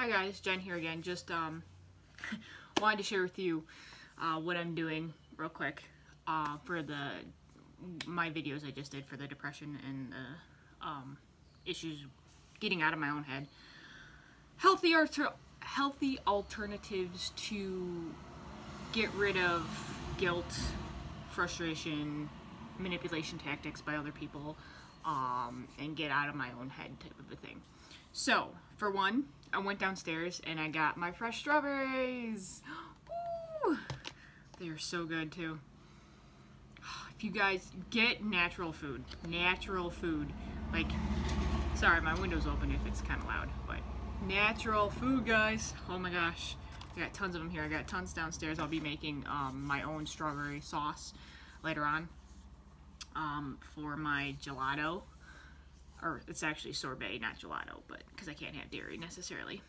Hi guys, Jen here again. Just wanted to share with you what I'm doing real quick for my videos I just did for the depression and the issues getting out of my own head. Healthy alternatives to get rid of guilt, frustration, manipulation tactics by other people, and get out of my own head type of a thing. So, for one, I went downstairs and I got my fresh strawberries. Woo! They are so good too. If you guys get natural food, like, sorry, my window's open if it's kind of loud, but natural food, guys. Oh my gosh. I got tons of them here. I got tons downstairs. I'll be making my own strawberry sauce later on for my gelato. Or it's actually sorbet, not gelato, but because I can't have dairy necessarily.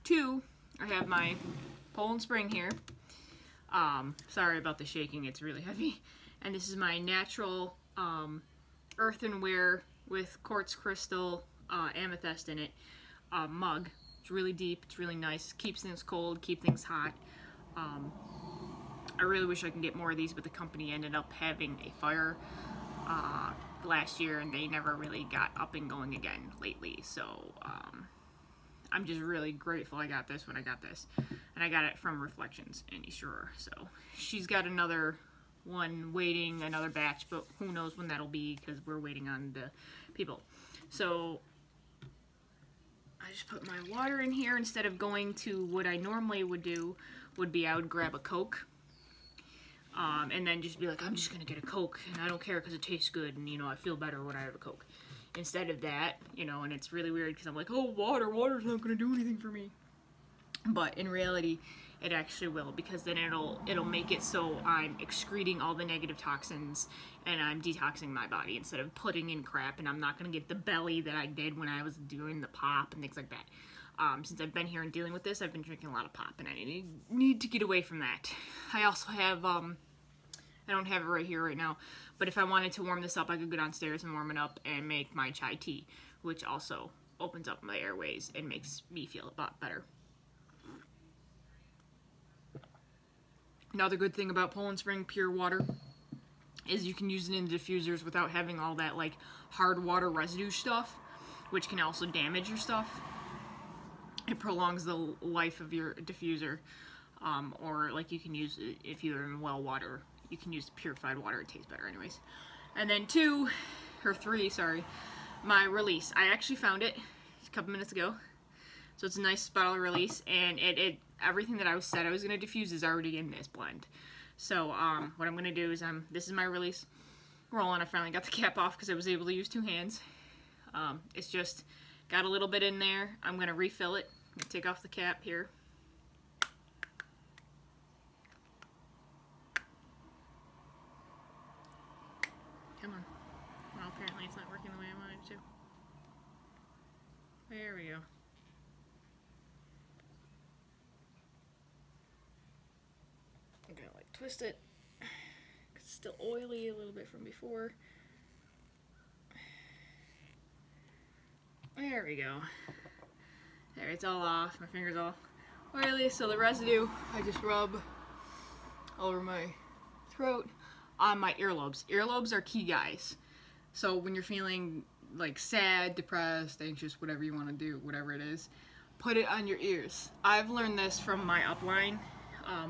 Two, I have my Poland Spring here. Sorry about the shaking, it's really heavy. And this is my natural earthenware with quartz crystal amethyst in it mug. It's really deep, it's really nice, keeps things cold, keep things hot. I really wish I could get more of these, but the company ended up having a fire last year and they never really got up and going again lately, so I'm just really grateful I got this when I got this, and I got it from Reflections in East Aurora. So she's got another one waiting, another batch, but who knows when that'll be because we're waiting on the people. So I just put my water in here. Instead of going to what I normally would do, would be I would grab a Coke and then just be like, I'm just gonna get a Coke and I don't care because it tastes good and, you know, I feel better when I have a Coke. Instead of that, you know, and it's really weird because I'm like, oh, water's not gonna do anything for me. But in reality, it actually will, because then it'll make it so I'm excreting all the negative toxins and I'm detoxing my body instead of putting in crap, and I'm not gonna get the belly that I did when I was doing the pop and things like that. Since I've been here and dealing with this, I've been drinking a lot of pop, and I need to get away from that. I also have, I don't have it right here right now, but if I wanted to warm this up, I could go downstairs and warm it up and make my chai tea, which also opens up my airways and makes me feel a lot better. Another good thing about Poland Spring pure water is you can use it in diffusers without having all that like hard water residue stuff, which can also damage your stuff. It prolongs the life of your diffuser, or like you can use it if you're in well water. You can use purified water, it tastes better anyways. And then three, my release. I actually found it a couple minutes ago. So it's a nice bottle of release, and everything that I said I was gonna diffuse is already in this blend. So what I'm gonna do is this is my release roll on. I finally got the cap off because I was able to use two hands. It's just got a little bit in there. I'm gonna refill it. I'm gonna take off the cap here. Come on. Well, apparently it's not working the way I wanted it to. There we go. I'm gonna like twist it. It's still oily a little bit from before. There we go. There, it's all off. My finger's all oily, so the residue I just rub over my throat. On my earlobes. Earlobes are key, guys. So when you're feeling like sad, depressed, anxious, whatever you want to do, whatever it is, put it on your ears. I've learned this from my upline.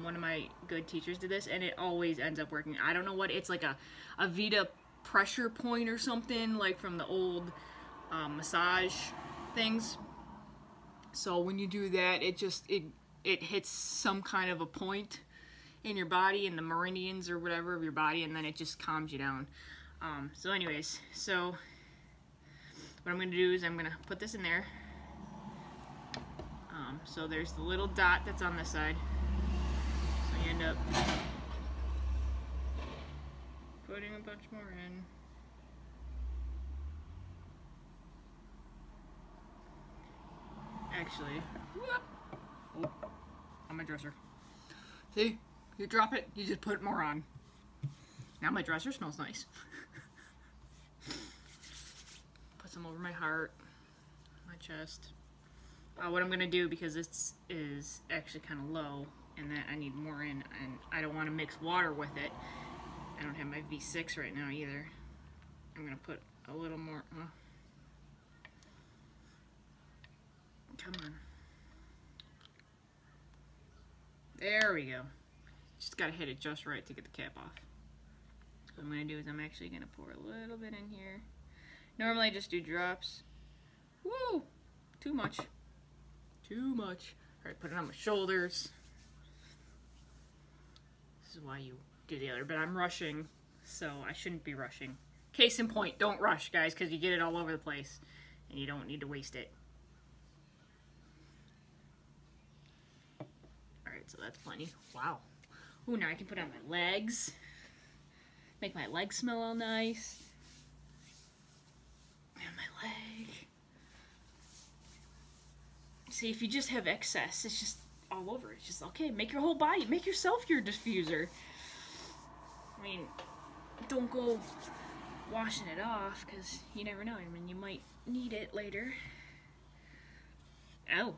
One of my good teachers did this, and it always ends up working. I don't know what, it's like a Vita pressure point or something, like from the old massage things. So when you do that, it hits some kind of a point in your body, in the meridians or whatever of your body, and then it just calms you down. So anyways, so what I'm going to do is I'm going to put this in there. So there's the little dot that's on this side. So you end up putting a bunch more in. Actually, oh, on my dresser. See? You drop it, you just put more on. Now my dresser smells nice. Put some over my heart, my chest, what I'm gonna do, because this is actually kind of low and that I need more in, and I don't want to mix water with it. I don't have my V6 right now either. I'm gonna put a little more. Come on. There we go. Just gotta hit it just right to get the cap off. So what I'm gonna do is I'm actually gonna pour a little bit in here. Normally I just do drops. Woo! Too much. Too much. Alright, put it on my shoulders. This is why you do the other, but I'm rushing, so I shouldn't be rushing. Case in point, don't rush, guys, because you get it all over the place, and you don't need to waste it. Alright, so that's plenty. Wow. Ooh, now I can put it on my legs. Make my legs smell all nice. And my leg. See, if you just have excess, it's just all over. It's just, okay, make your whole body. Make yourself your diffuser. I mean, don't go washing it off, because you never know. I mean, you might need it later. Oh,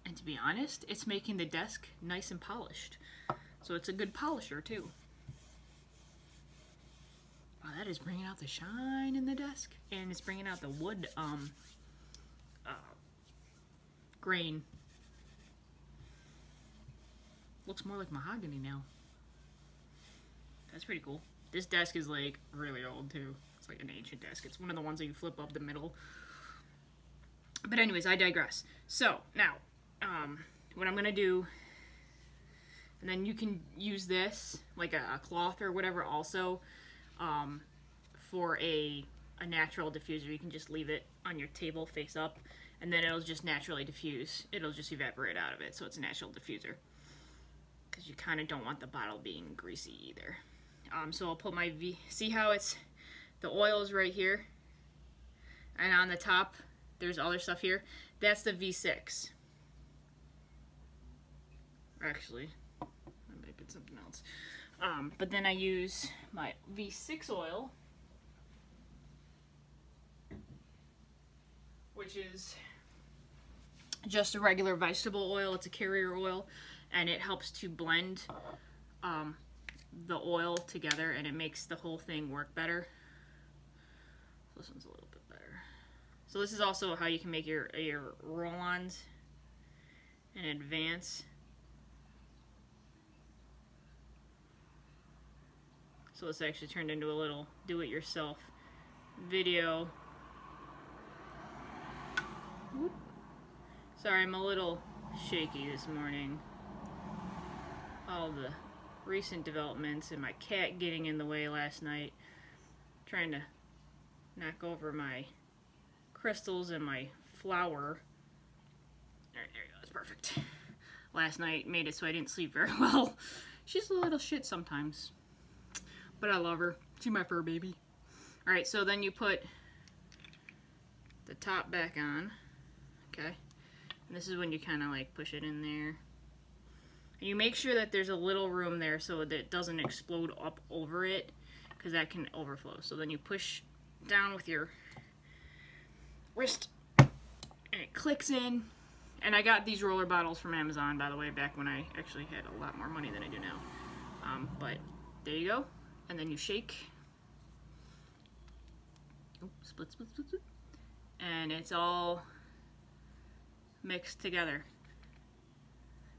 and to be honest, it's making the desk nice and polished. So it's a good polisher, too. Wow, that is bringing out the shine in the desk. And it's bringing out the wood, grain. Looks more like mahogany now. That's pretty cool. This desk is like really old too. It's like an ancient desk. It's one of the ones that you flip up the middle. But anyways, I digress. So now, what I'm gonna do, and then you can use this like a cloth or whatever also for a natural diffuser. You can just leave it on your table face up, and then it'll just naturally diffuse. It'll just evaporate out of it, so it's a natural diffuser. Because you kind of don't want the bottle being greasy either. So I'll put my see how it's, the oil is right here, and on the top there's other stuff here. That's the V6. Actually, I'm making something else. But then I use my V6 oil, which is just a regular vegetable oil. It's a carrier oil, and it helps to blend the oil together, and it makes the whole thing work better. So this one's a little bit better. So this is also how you can make your roll-ons in advance. So this actually turned into a little do-it-yourself video. Whoop. Sorry, I'm a little shaky this morning. All the recent developments and my cat getting in the way last night, trying to knock over my crystals and my flower. Alright, there you go, that's perfect. Last night made it so I didn't sleep very well. She's a little shit sometimes, but I love her. She's my fur baby. Alright, so then you put the top back on, okay? And this is when you kind of like push it in there. And you make sure that there's a little room there so that it doesn't explode up over it, because that can overflow. So then you push down with your wrist, and it clicks in. And I got these roller bottles from Amazon, by the way, back when I actually had a lot more money than I do now. But there you go. And then you shake. Oh, split, split, split, split. And it's all mixed together.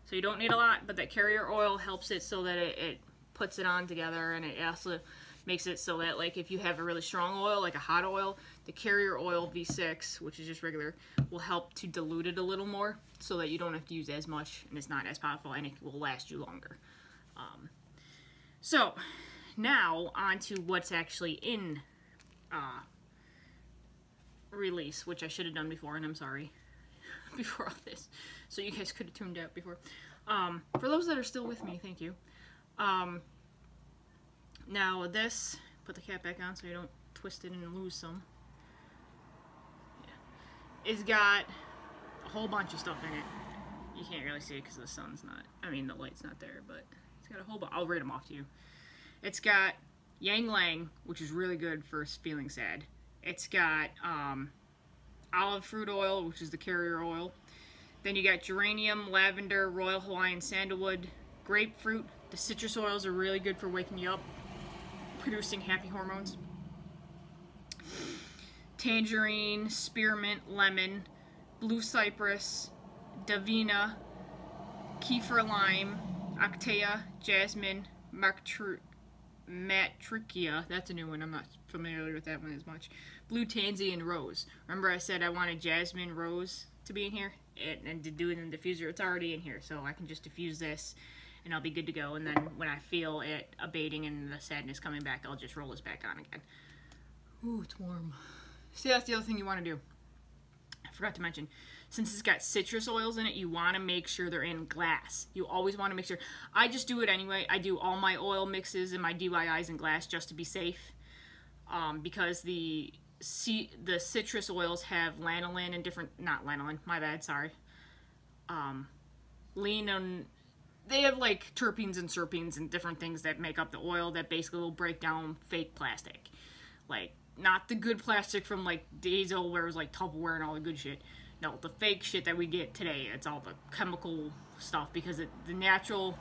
So you don't need a lot, but that carrier oil helps it so that it puts it on together, and it also makes it so that, like, if you have a really strong oil, like a hot oil, the carrier oil V6, which is just regular, will help to dilute it a little more so that you don't have to use as much, and it's not as powerful, and it will last you longer. So now on to what's actually in release, which I should have done before, and I'm sorry. Before all this, so you guys could have tuned out before. For those that are still with me, thank you. Now this, put the cap back on so you don't twist it and lose some. Yeah. It's got a whole bunch of stuff in it. You can't really see it because the sun's not, I mean the light's not there, but it's got a whole bunch. I'll read them off to you. It's got Yang Lang, which is really good for feeling sad. It's got olive fruit oil, which is the carrier oil. Then you got geranium, lavender, royal Hawaiian sandalwood, grapefruit. The citrus oils are really good for waking you up, producing happy hormones. Tangerine, spearmint, lemon, blue cypress, davina, kefir lime, actea, jasmine, matricia, that's a new one, I'm not familiar with that one as much, blue tansy, and rose. Remember I said I wanted jasmine, rose to be in here? And to do it in the diffuser, it's already in here, so I can just diffuse this and I'll be good to go. And then when I feel it abating and the sadness coming back, I'll just roll this back on again. Ooh, it's warm. See, that's the other thing you want to do. I forgot to mention, since it's got citrus oils in it, you want to make sure they're in glass. You always want to make sure. I just do it anyway. I do all my oil mixes and my DIYs in glass just to be safe, because the citrus oils have lanolin and different, not lanolin, my bad, sorry. They have like terpenes and serpenes and different things that make up the oil that basically will break down fake plastic. Like, not the good plastic from like days old where it was like Tupperware and all the good shit. No, the fake shit that we get today. It's all the chemical stuff, because the natural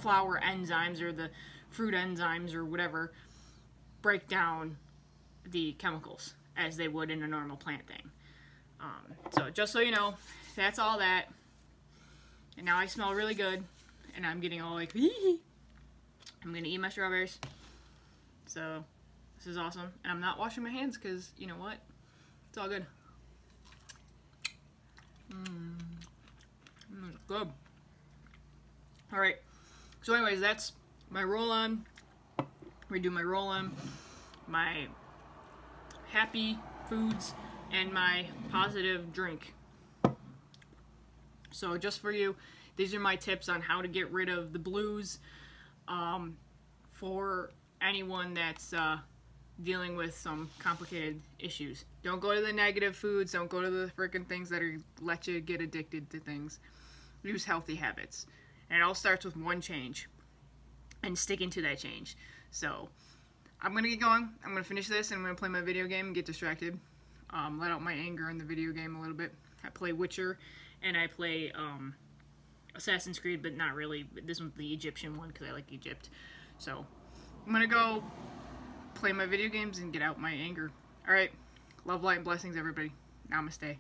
flower enzymes or the fruit enzymes or whatever break down the chemicals as they would in a normal plant thing. So just so you know, that's all that. And now I smell really good, and I'm getting all like, I'm gonna eat my strawberries. So this is awesome, and I'm not washing my hands because you know what? It's all good. Good. All right. So anyways, that's my roll-on. Redo my roll-on, my happy foods, and my positive drink. So just for you, these are my tips on how to get rid of the blues, for anyone that's dealing with some complicated issues. Don't go to the negative foods. Don't go to the freaking things that let you get addicted to things. Use healthy habits. And it all starts with one change and sticking to that change. So I'm going to get going. I'm going to finish this and I'm going to play my video game and get distracted. Let out my anger in the video game a little bit. I play Witcher and I play Assassin's Creed, but not really. This one's the Egyptian one because I like Egypt. So I'm going to go play my video games and get out my anger. Alright. Love, light, and blessings, everybody. Namaste.